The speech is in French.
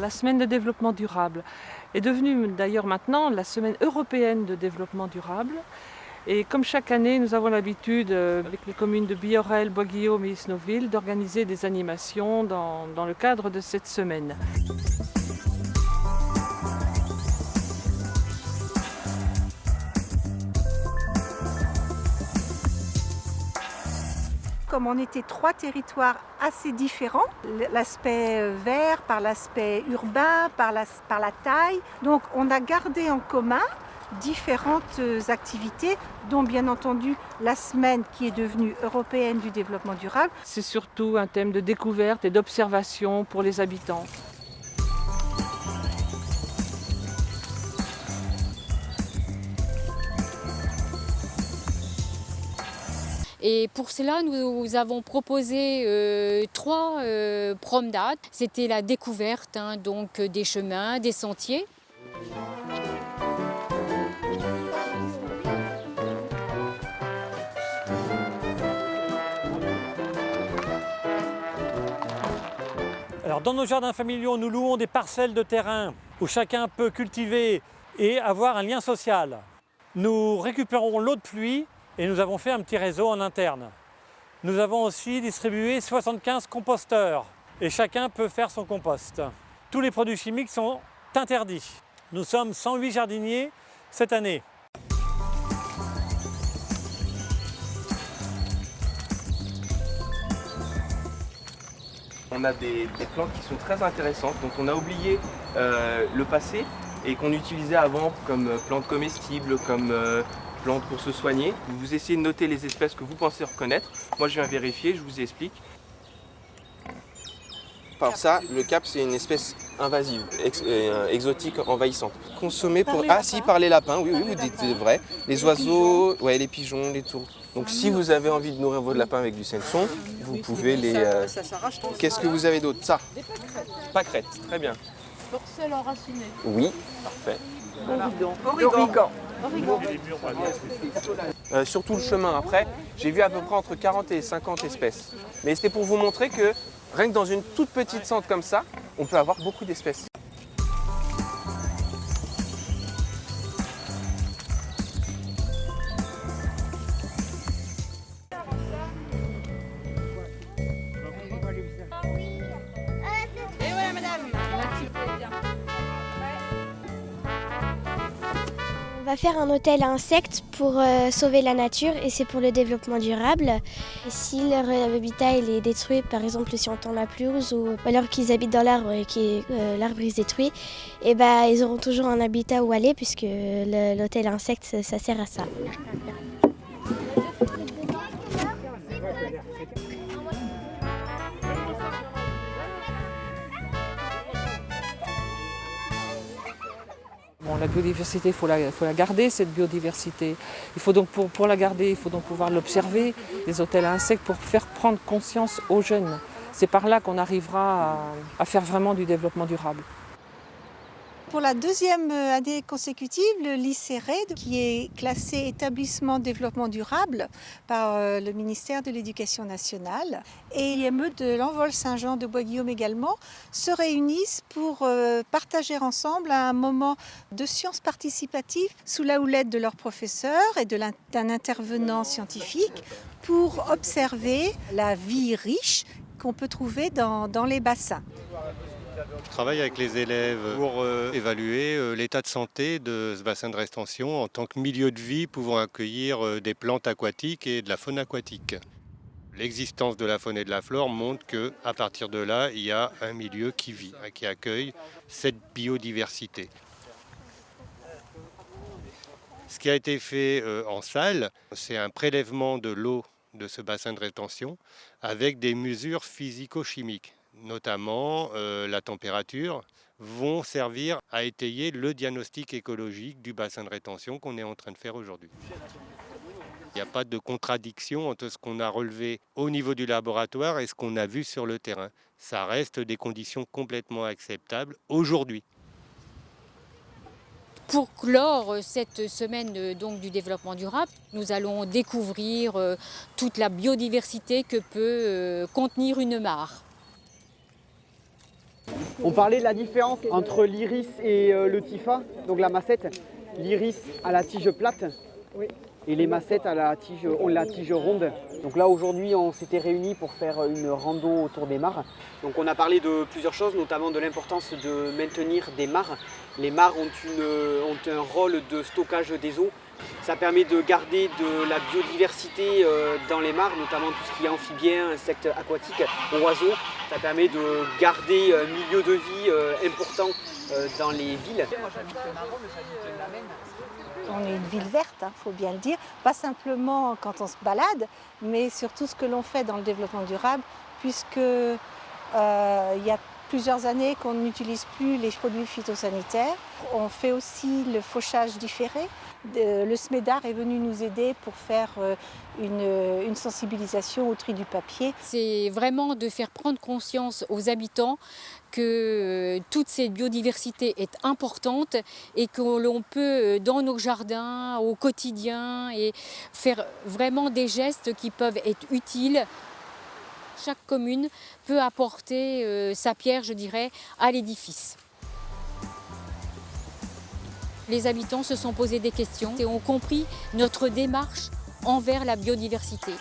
la semaine de développement durable est devenue d'ailleurs maintenant la semaine européenne de développement durable. Et comme chaque année, nous avons l'habitude, avec les communes de Biorel, Bois-Guillaume et Isnoville, d'organiser des animations dans le cadre de cette semaine. Comme on était 3 territoires assez différents, l'aspect vert par l'aspect urbain, par la taille, donc on a gardé en commun différentes activités, dont bien entendu la semaine qui est devenue européenne du développement durable. C'est surtout un thème de découverte et d'observation pour les habitants. Et pour cela, nous avons proposé 3 promenades. C'était la découverte donc des chemins, des sentiers. Alors, dans nos jardins familiaux, nous louons des parcelles de terrain où chacun peut cultiver et avoir un lien social. Nous récupérons l'eau de pluie et nous avons fait un petit réseau en interne. Nous avons aussi distribué 75 composteurs et chacun peut faire son compost. Tous les produits chimiques sont interdits. Nous sommes 108 jardiniers cette année. On a des plantes qui sont très intéressantes, donc on a oublié le passé et qu'on utilisait avant comme plantes comestibles, comme plantes pour se soigner. Vous essayez de noter les espèces que vous pensez reconnaître. Moi je viens vérifier, je vous explique. Par ça, le cap c'est une espèce invasive, exotique, envahissante. Consommée pour... Par les lapins, oui, vous dites vrai. Les oiseaux, ouais, les pigeons, les tourtes. Donc si vous avez envie de nourrir vos lapins avec du senson, vous pouvez les... Qu'est-ce que vous avez d'autre? Ça. Pâquerettes, très bien. Porcel enraciné. Oui, parfait. Origan. Sur tout le chemin après, j'ai vu à peu près entre 40 et 50 espèces. Mais c'était pour vous montrer que rien que dans une toute petite sente comme ça, on peut avoir beaucoup d'espèces. On va faire un hôtel à insectes pour sauver la nature et c'est pour le développement durable. Et si leur habitat il est détruit, par exemple si on tend la pelouse ou alors qu'ils habitent dans l'arbre et que l'arbre est détruit, et ils auront toujours un habitat où aller puisque l'hôtel à insectes ça sert à ça. Bon, la biodiversité, il faut la garder, cette biodiversité. Il faut donc, pour la garder, il faut donc pouvoir l'observer, les hôtels à insectes, pour faire prendre conscience aux jeunes. C'est par là qu'on arrivera à faire vraiment du développement durable. Pour la 2e année consécutive, le lycée RED, qui est classé établissement développement durable par le ministère de l'Éducation nationale, et l'IME de l'Envol Saint-Jean de Bois-Guillaume également, se réunissent pour partager ensemble un moment de sciences participatives sous la houlette de leurs professeurs et d'un intervenant scientifique pour observer la vie riche qu'on peut trouver dans les bassins. Je travaille avec les élèves pour évaluer l'état de santé de ce bassin de rétention en tant que milieu de vie pouvant accueillir des plantes aquatiques et de la faune aquatique. L'existence de la faune et de la flore montre qu'à partir de là, il y a un milieu qui vit, qui accueille cette biodiversité. Ce qui a été fait en salle, c'est un prélèvement de l'eau de ce bassin de rétention avec des mesures physico-chimiques. Notamment la température, vont servir à étayer le diagnostic écologique du bassin de rétention qu'on est en train de faire aujourd'hui. Il n'y a pas de contradiction entre ce qu'on a relevé au niveau du laboratoire et ce qu'on a vu sur le terrain. Ça reste des conditions complètement acceptables aujourd'hui. Pour clore cette semaine donc, du développement durable, nous allons découvrir toute la biodiversité que peut contenir une mare. On parlait de la différence entre l'iris et le tifa, donc la massette. L'iris à la tige plate et les massettes à la tige, ont la tige ronde. Donc là aujourd'hui on s'était réunis pour faire une rando autour des mares. Donc on a parlé de plusieurs choses, notamment de l'importance de maintenir des mares. Les mares ont un rôle de stockage des eaux. Ça permet de garder de la biodiversité dans les mares, notamment tout ce qui est amphibien, insectes aquatiques, oiseaux. Ça permet de garder un milieu de vie important dans les villes. On est une ville verte, faut bien le dire, pas simplement quand on se balade, mais surtout ce que l'on fait dans le développement durable, puisque il y a plusieurs années qu'on n'utilise plus les produits phytosanitaires. On fait aussi le fauchage différé. Le SMEDAR est venu nous aider pour faire une sensibilisation au tri du papier. C'est vraiment de faire prendre conscience aux habitants que toute cette biodiversité est importante et que l'on peut, dans nos jardins, au quotidien, et faire vraiment des gestes qui peuvent être utiles. Chaque commune peut apporter sa pierre, je dirais, à l'édifice. Les habitants se sont posés des questions et ont compris notre démarche envers la biodiversité.